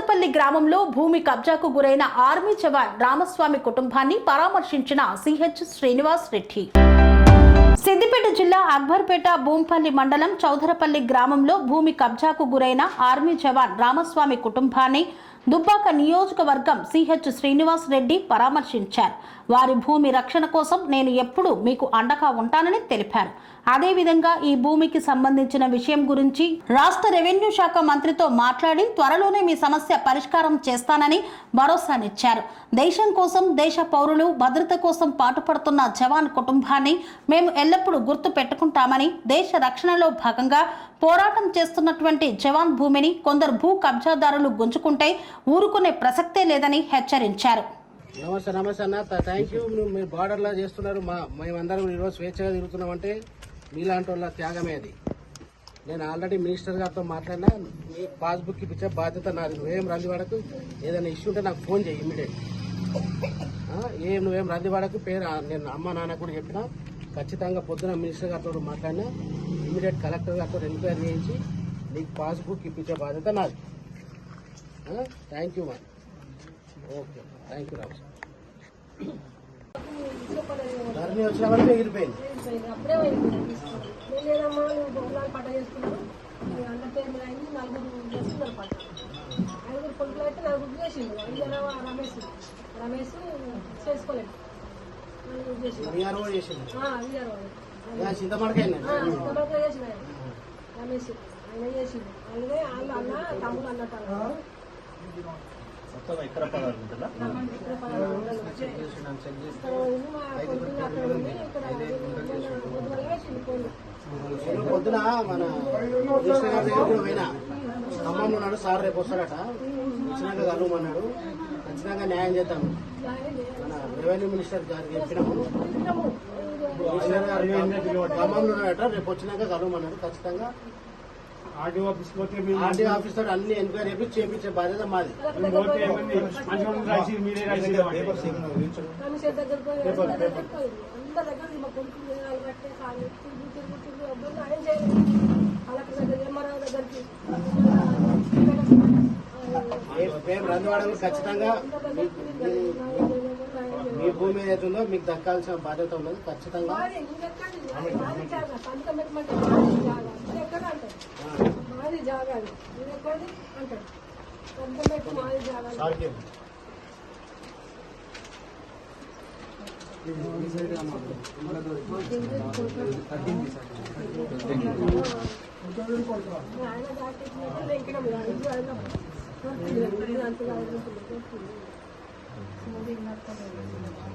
చౌదరపల్లి గ్రామంలో భూమి కబ్జాకు గురైన ఆర్మీ జవాన్ రామస్వామి కుటుంబాన్ని పరామర్శించిన సిహెచ్ శ్రీనివాస్ రెడ్డి. సిద్దిపేట జిల్లా అక్బర్పేట భూంపల్లి మండలం చౌదరపల్లి గ్రామంలో భూమి కబ్జాకు గురైన ఆర్మీ జవాన్ రామస్వామి కుటుంబాన్ని దుబ్బాక నియోజకవర్గం సిహెచ్ శ్రీనివాస్ రెడ్డి పరామర్శించారు. వారి భూమి రక్షణ కోసం నేను ఎప్పుడూ మీకు అండగా ఉంటానని తెలిపారు. అదేవిధంగా ఈ భూమికి సంబంధించిన విషయం గురించి రాష్ట్ర రెవెన్యూ శాఖ మంత్రితో మాట్లాడి త్వరలోనే మీ సమస్య పరిష్కారం చేస్తానని భరోసానిచ్చారు. దేశం కోసం, దేశ పౌరులు భద్రత కోసం పాటుపడుతున్న జవాన్ కుటుంబాన్ని మేము ఎల్లప్పుడూ గుర్తు పెట్టుకుంటామని, దేశ రక్షణలో భాగంగా పోరాటం చేస్తున్నటువంటి జవాన్ భూమిని కొందరు భూ కబ్జాదారులు గుంజుకుంటే ఊరుకునే ప్రసక్తే లేదని హెచ్చరించారు. నమస్తే అన్న, థ్యాంక్ యూ. మీరు బార్డర్లో చేస్తున్నారు. మేమందరం ఈరోజు స్వేచ్ఛగా తిరుగుతున్నామంటే మీలాంటి వాళ్ళ త్యాగమే అది. నేను ఆల్రెడీ మినిస్టర్ గారితో మాట్లాడినా, మీ పాస్బుక్ ఇప్పించే బాధ్యత నాది. నువ్వేం రంది వాడకు, ఏదైనా ఇష్యూ ఉంటే నాకు ఫోన్ చేయి ఇమ్మీడియట్. నువ్వేం రంది వాడకు, పేరు నేను అమ్మ నాన్న కూడా చెప్పినా, ఖచ్చితంగా పొద్దున మినిస్టర్ గారితో మాట్లాడినా ఇమ్మీడియట్ కలెక్టర్ గారితో ఎంక్వైరీ చేయించి నీకు పాస్బుక్ ఇప్పించే బాధ్యత నాది. థ్యాంక్ యూ మా. ఓకే, థ్యాంక్ యూ రావు. ధరణి వచ్చిన వరకు ఎగిరిపోయింది. రమేష్ చేసుకోలేదు, చింతమడకాయ చేసిన రమేష్ ఆయన చేసిండు. అలాగే వాళ్ళు అన్న తమ్ముడు అన్నట్టు పొద్దున మన మినిస్టర్ గారి దగ్గర కూడా పోయినా, ఖమ్మంలో ఉన్నాడు సార్, రేపు వస్తాడట, వచ్చినాక కలవమన్నాడు. ఖచ్చితంగా న్యాయం చేద్దాము. మన రెవెన్యూ మినిస్టర్ గారికి చెప్పినాము, మినిస్టర్ గారు ఖమ్మంలో ఉన్నాడట, రేపు వచ్చినాక కలవమన్నాడు. ఖచ్చితంగా ఆర్డీఓ ఆఫీస్ తోటి అన్ని ఎంక్వైరీ చేయించే బాధ్యత మాది. మేము రందివాడలో ఖచ్చితంగా మీ భూమి ఏదైతుందో మీకు దక్కాల్సిన బాధ్యత ఉన్నది. ఖచ్చితంగా మాది జాగాలి ఎక్కడి అంటాడు, మాది జాగాలి.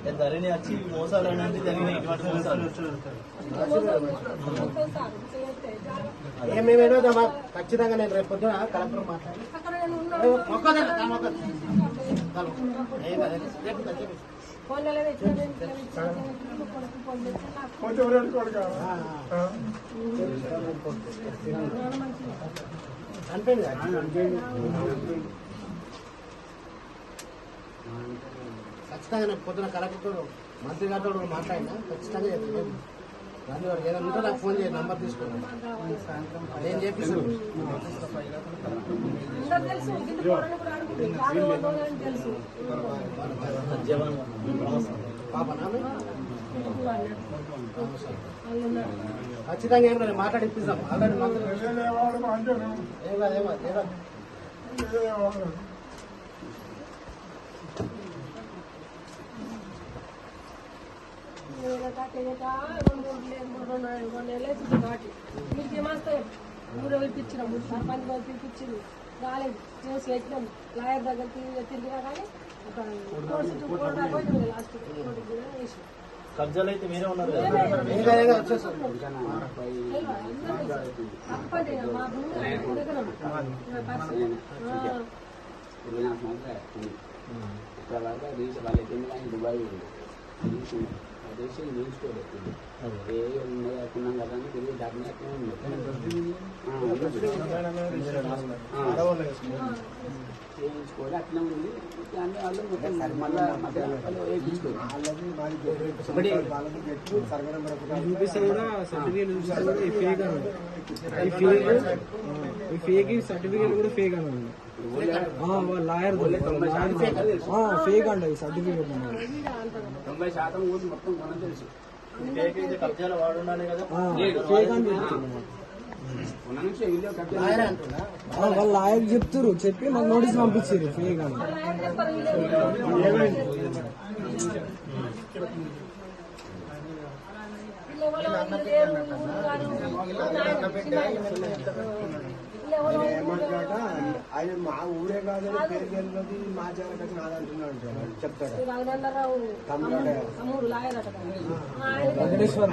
ఆయన ధరణి వచ్చి మోసాలు అనేది జరిగిన ఇటువంటి మోసాలు ఏమేమేమో ఖచ్చితంగా నేను రేపు పొద్దున కలెక్టర్ మాట్లాడి ఖచ్చితంగా నేను పొద్దున కలెక్టర్తో మంత్రి గారితో మాట్లాడినా ఖచ్చితంగా చెప్తాను. దాని వాడికి ఏదైనా ఉంటే నాకు ఫోన్ చేయండి, నంబర్ తీసుకున్నాను, నేను చెప్పిస్తాను. ఖచ్చితంగా ఏం లేదు, మాట్లాడిపిస్తాం. ఆల్రెడీ మీకు ఏమొస్తాయి, ఊరు పిలిపించినాము, సర్పంచ్ గారు పిలిపించింది, రాలేదు. మేము చేసినాం, లాయర్ దగ్గరికి తిరిగినా కానీ లాస్ట్ వేసి కబ్జాలు అయితే మీరే ఉన్నారు. తప్పండి, మా భూమి దగ్గర దుబాయ్ నేర్చుకోలేదు. ఏ ఉన్నాయనుకున్నాం కదా అని తిరిగి దాని చేయించుకోవాలి, అట్లా ఉంది. దాన్ని వాళ్ళు మళ్ళీ సర్టిఫికేట్ కూడా ఫేక్ అని ఉంది. వాళ్ళ లాయర్ ఫేక్ అంట ఈ సర్టిఫికేట్ 90% ఊరు మొత్తం కొనని తెలుసు. కబ్జాలో వాడు ఉండాలి కదా. ఫేక్ అని చెప్తున్నారు. కొన నుంచి వీడియో కబ్జా లాయర్ అంటున్నా వాళ్ళ లాయర్ చెప్తారు, చెప్పి మాకు నోటీస్ పంపించారు ఫేక్ అని. ఏమంటాడ ఆయన మా ఊరే కాదని పేరు గెలిపి మా జాగ్రత్త నాదంటున్నాడు చెప్తాడు. వెంకటేశ్వర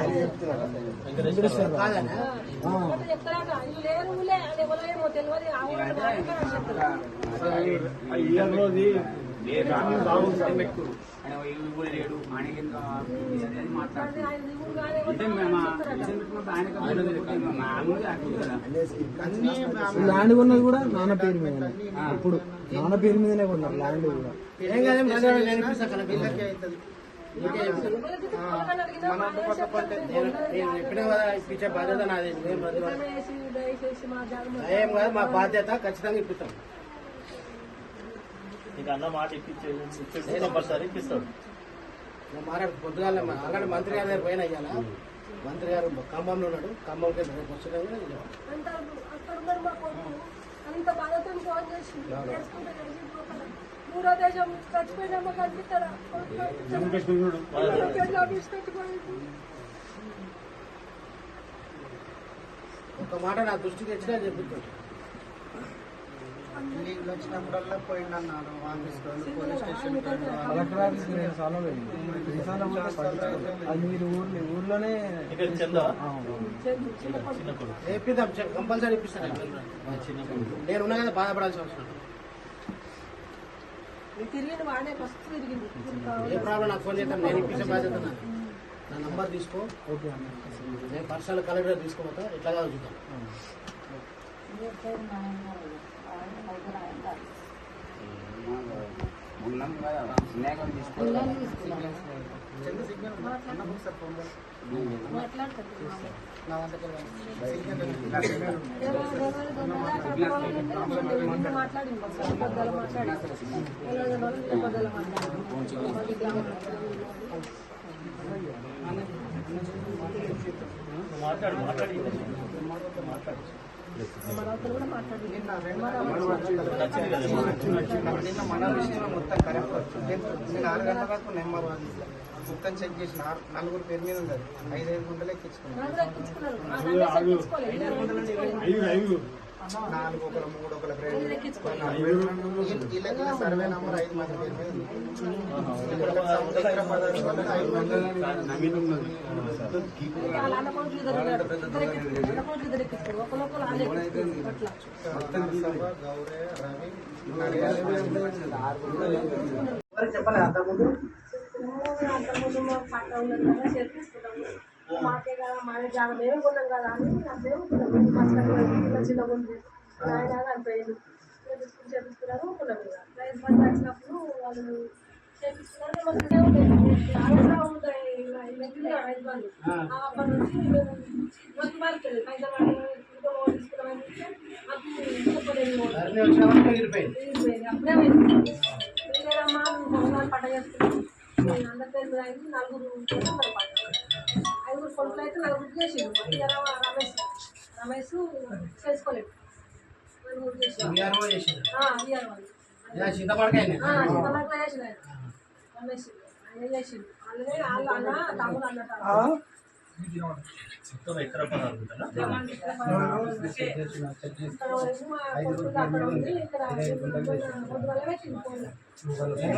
ల్యాండ్ కొన్నది కూడా నాన్న పేరు మీద. ఇప్పుడు నాన్న పేరు మీదనే కొన్నారు ల్యాండ్ కూడా. ఏం కాదేం నేను ఇప్పిస్తా కదా పిల్లలకి అవుతుంది. నేను చెప్పినా కదా ఇప్పించే బాధ్యత నాది. ఏం కాదు, మా బాధ్యత ఖచ్చితంగా ఇప్పిస్తాం. నీకు అన్న మాట ఇప్పించేది కంపల్సరీ ఇప్పిస్తాడు. మారే పొద్దుగాల ఆల్రెడీ మంత్రి గారి దగ్గర పోయినా ఇయ్యాల. మంత్రి గారు ఖమ్మంలో ఉన్నాడు. ఖమ్మంకి రేపు వచ్చేటప్పుడు అంత బాధతో ఫోన్ చేసి దూరదేశం చచ్చిపోయినా కనిపిస్తాడా ఒక మాట నా దృష్టికి వచ్చినా చెప్తాడు. లీవ్లు వచ్చినప్పుడల్లా పోయిందన్నాడు ఆఫీస్లో, పోలీస్ స్టేషన్, కలెక్టర్ ఆఫీస్ 2 సార్లు పోయింది. అది మీరు ఊర్లోనే ఇప్పిద్దాం, కంపల్సరీ ఇప్పిస్తాను. నేను ఉన్నా కదా, బాధపడాల్సిన అవసరం. తిరిగి వాడే ఫస్ట్ తిరిగింది. ఏ ప్రాబ్లం నాకు ఫోన్ చేద్దాం, నేను ఇప్పించే బాధ్యత నా నంబర్ తీసుకో. ఓకే అన్న. నేను పర్సనల్ కలెక్టర్ తీసుకోపోతా, ఎట్లా కాదు చూద్దాం. ఉన్నాం కదా స్నేహం తీసుకోవాలి. మాట్లాడు మాట్లాడి నిన్న మన విషయంలో మొత్తం కరెక్ట్ వచ్చింది. నేను 6 గంటల వరకు నెంబర్ మొత్తం చెక్ చేసిన 4 పేరు మీద ఉంది. 5 గుంటలు ఎక్కించుకున్నాను. 4 ఒకరు 3 ఒకరు వీళ్ళకి సర్వే నంబర్ 5 మంది పేరు మీద ఉంది. చెప్పలే అంతకుముందు పంట ఉన్నది కదా చేర్పిస్తున్నాము. మాకే కదా మన జాగ్రత్త మేము కొన్నాం కదా అని మేము చిన్న ఉంది ఆయన అనిపోయింది. చేపిస్తున్నారు కొన్నాం కదా. రైతు బంధు వచ్చినప్పుడు వాళ్ళు చేపిస్తున్నారు. రైతు బంధు అప్పటి నుంచి మేము మొత్తం మారిపోయింది. పైసలు తీసుకున్నామని చెప్పి అప్పుడే లేదమ్మా పంట చేస్తున్నాం. అందరి పేరు మీద అయింది. 4 పంట 5 కొడుకులు అయితే 4 చేసిండు. రమేష్ చేసుకోలేదు. 4 చేసిండు. సీతపడకాయ సీతపడక చేసిన రమేష్ ఆయన చేసిండు. అలాగే వాళ్ళు అన్న తమ్ముడు అన్నట్టు ఎక్కడ పడాలి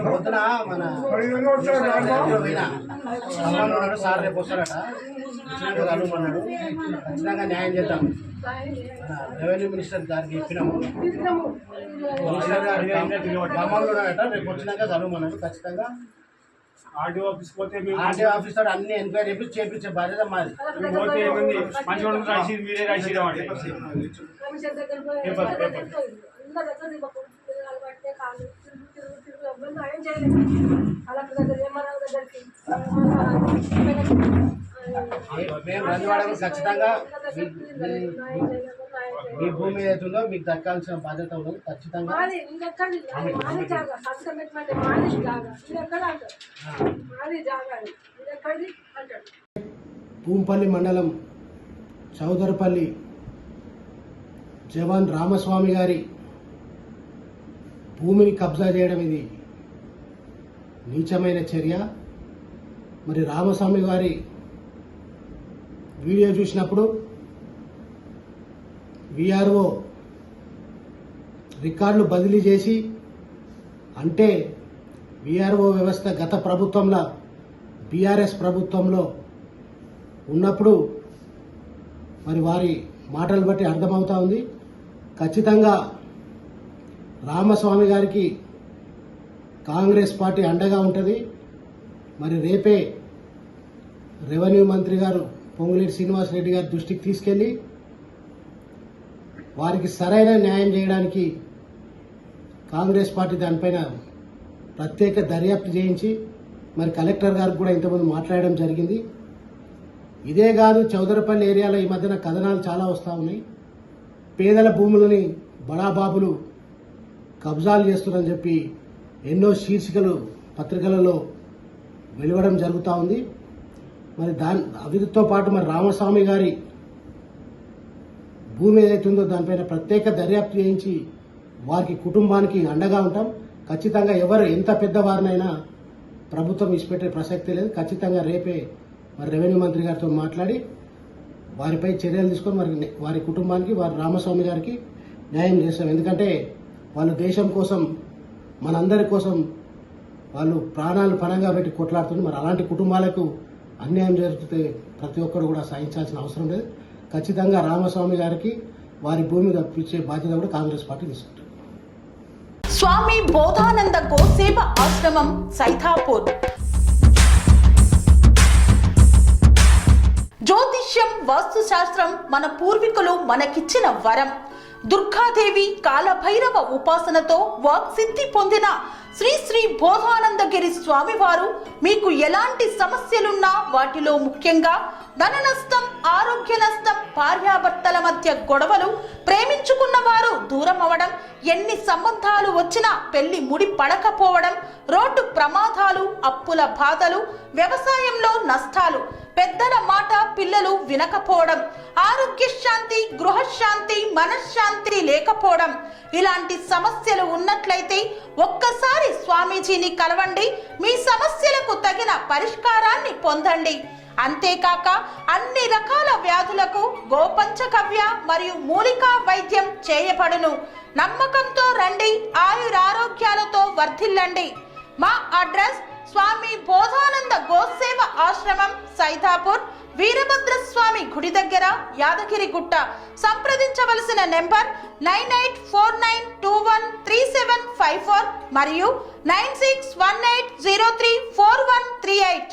పొద్దున మన ఖమ్మంలో సార్ రేపు వస్తారట. వచ్చినాక కలుమన్నాడు. ఖచ్చితంగా న్యాయం చేద్దాం. రెవెన్యూ మినిస్టర్ గారికి చెప్పినాము. మినిస్టర్ గారు ఖమ్మంలో ఉన్నాడట. రేపు వచ్చినాక కలుమన్నాడు. ఖచ్చితంగా ఆర్డీఓ ఆఫీస్ పోతే ఆర్డీఓ ఆఫీస్ తోటి అన్ని ఎంక్వైరీ చేపించే బాధ్యత మాది. పోతే ఏముంది మంచిగా రాసి మీరే రాసిరా అంటే మేము రంజవాడకు ఖచ్చితంగా మీ భూమి ఏదైతుందో మీకు దక్కాల్సిన బాధ్యత ఉన్నది ఖచ్చితంగా. మాది ఇంకెక్కడి మాది జాగా సంతకం పెట్టమంటే మాది జాగా ఇది ఎక్కడ అంటారు మాది జాగా ఇది ఎక్కడిది అంటాడు. భూంపల్లి మండలం చౌదరపల్లి జవాన్ రామస్వామి గారి భూమిని కబ్జా చేయడం ఇది నీచమైన చర్య. మరి రామస్వామి గారి వీడియో చూసినప్పుడు విఆర్ఓ రికార్డులు బదిలీ చేసి అంటే విఆర్ఓ వ్యవస్థ గత ప్రభుత్వంలో బీఆర్ఎస్ ప్రభుత్వంలో ఉన్నప్పుడు మరి వారి మాటలు బట్టి అర్థమవుతా ఉంది. ఖచ్చితంగా రామస్వామి గారికి కాంగ్రెస్ పార్టీ అండగా ఉంటుంది. మరి రేపే రెవెన్యూ మంత్రి గారు పొంగులేటి శ్రీనివాసరెడ్డి గారి దృష్టికి తీసుకెళ్లి వారికి సరైన న్యాయం చేయడానికి కాంగ్రెస్ పార్టీ దానిపైన ప్రత్యేక దర్యాప్తు చేయించి మరి కలెక్టర్ గారికి కూడా ఇంతకుముందు మాట్లాడడం జరిగింది. ఇదే కాదు, చౌదరపల్లి ఏరియాలో ఈ మధ్యన కథనాలు చాలా వస్తూ ఉన్నాయి. పేదల భూములని బడాబాబులు కబ్జాలు చేస్తున్నారని చెప్పి ఎన్నో శీర్షికలు పత్రికలలో వెలువడం జరుగుతూ ఉంది. మరి వీటితో పాటు మరి రామస్వామి గారి భూమి ఏదైతుందో దానిపైన ప్రత్యేక దర్యాప్తు చేయించి వారికి కుటుంబానికి అండగా ఉంటాం. ఖచ్చితంగా ఎవరు ఎంత పెద్దవారినైనా ప్రభుత్వం ఇచ్చిపెట్టే ప్రసక్తి లేదు. ఖచ్చితంగా రేపే మరి రెవెన్యూ మంత్రి గారితో మాట్లాడి వారిపై చర్యలు తీసుకొని మరి వారి కుటుంబానికి వారి రామస్వామి గారికి న్యాయం చేస్తాం. ఎందుకంటే వాళ్ళు దేశం కోసం మనందరి కోసం వాళ్ళు ప్రాణాలు పణంగా పెట్టి కొట్లాడుతున్నారు. మరి అలాంటి కుటుంబాలకు అన్యాయం జరిగితే ప్రతి ఒక్కరు కూడా సహించాల్సిన అవసరం లేదు. ఖచ్చితంగా రామస్వామి గారికి వారి భూమి తప్పించే బాధ్యత కూడా కాంగ్రెస్ పార్టీ తీసుకుంటుంది. స్వామి బోధానంద గోసేవ ఆశ్రమం సైథాపూర్. జ్యోతిష్యం, వాస్తుశాస్త్రం మన పూర్వీకులు మనకిచ్చిన వరం. దుర్గాదేవి, కాలభైరవ ఉపాసనతో వాక్సిద్ధి పొందిన శ్రీ శ్రీ బోధానందగిరి స్వామివారు మీకు ఎలాంటి సమస్యలున్నా, వాటిలో ముఖ్యంగా ధన నష్టం, ఆరోగ్య నష్టం, భార్యాభర్తల మధ్య గొడవలు, ప్రేమించుకున్న వారు దూరం అవడం, ఎన్ని సంబంధాలు వచ్చినా పెళ్లి ముడి పడకపోవడం, రోడ్డు ప్రమాదాలు, అప్పుల బాధలు, వ్యవసాయంలో నష్టాలు, పెద్దల మాట పిల్లలు వినకపోవడం, ఆరోగ్య శాంతి, గృహశాంతి, మనశ్శాంతి లేకపోవడం, ఇలాంటి సమస్యలు ఉన్నట్లయితే ఒక్కసారి స్వామీజీని కలవండి. మీ సమస్యలకు తగిన పరిష్కారాన్ని పొందండి. అంతేకాక అన్ని రకాల వ్యాధులకు గోపంచగవ్య మరియు మూలికా వైద్యం చేయబడును. నమ్మకంతో రండి, ఆయురారోగ్యాలతో వర్ధిల్లండి. మా అడ్రస్ స్వామి బోధానంద గోసేవ ఆశ్రమం, సైథాపూర్, వీరభద్రస్వామి గుడి దగ్గర, యాదగిరిగుట్ట. సంప్రదించవలసిన నెంబర్ 9849213754 మరియు 9618034138.